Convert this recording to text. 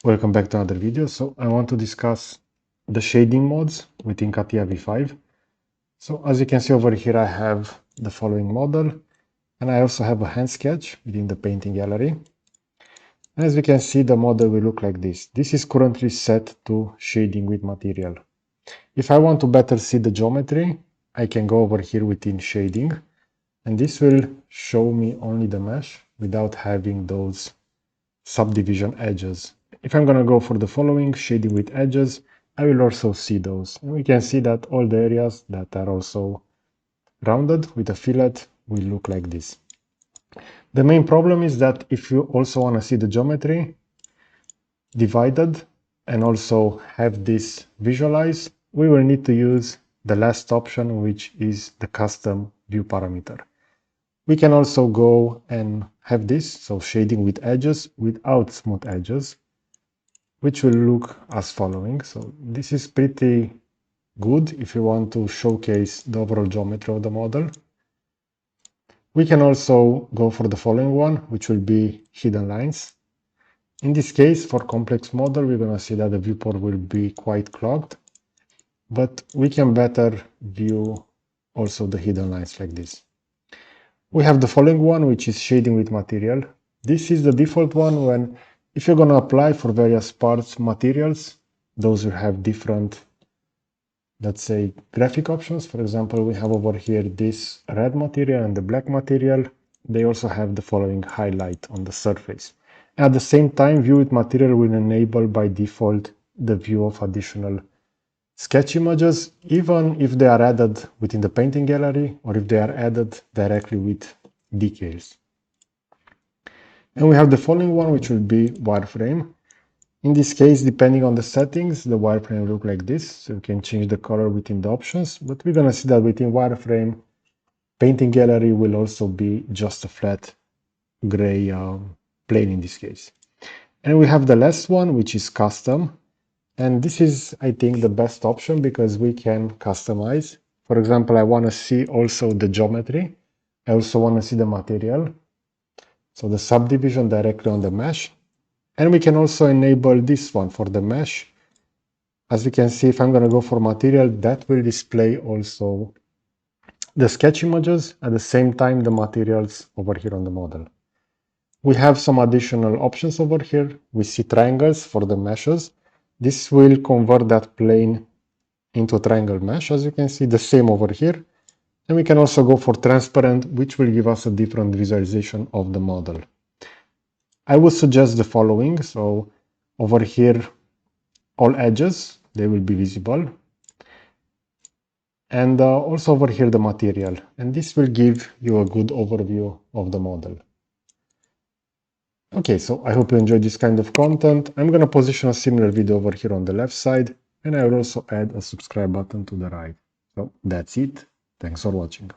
Welcome back to another video. So I want to discuss the shading modes within CATIA V5. So as you can see over here, I have the following model, and I also have a hand sketch within the painting gallery. And as we can see, the model will look like this. This is currently set to shading with material. If I want to better see the geometry, I can go over here within shading, and this will show me only the mesh without having those subdivision edges. If I'm going to go for the following, shading with edges, I will also see those. And we can see that all the areas that are also rounded with a fillet will look like this. The main problem is that if you also want to see the geometry divided and also have this visualized, we will need to use the last option, which is the custom view parameter. We can also go and have this, so shading with edges without smooth edges, which will look as following. So this is pretty good if you want to showcase the overall geometry of the model. We can also go for the following one, which will be hidden lines. In this case, for complex model, we're going to see that the viewport will be quite clogged, but we can better view also the hidden lines like this. We have the following one, which is shading with material. This is the default one when, if you're going to apply for various parts materials, those will have different, let's say, graphic options. For example, we have over here this red material and the black material. They also have the following highlight on the surface. At the same time, view with material will enable by default the view of additional sketch images, even if they are added within the painting gallery or if they are added directly with decals. And we have the following one, which will be wireframe. In this case, depending on the settings, the wireframe will look like this. So you can change the color within the options, but we're going to see that within wireframe, painting gallery will also be just a flat gray plane in this case. And we have the last one, which is custom. And this is, I think, the best option because we can customize. For example, I want to see also the geometry. I also want to see the material. So the subdivision directly on the mesh. And we can also enable this one for the mesh. As we can see, if I'm going to go for material, that will display also the sketch images, at the same time the materials over here on the model. We have some additional options over here. We see triangles for the meshes. This will convert that plane into a triangle mesh, as you can see, the same over here. And we can also go for transparent, which will give us a different visualization of the model. I would suggest the following. So over here, all edges, they will be visible. And also over here, the material. And this will give you a good overview of the model. Okay, so I hope you enjoyed this kind of content. I'm going to position a similar video over here on the left side, and I will also add a subscribe button to the right. So that's it. Thanks for watching.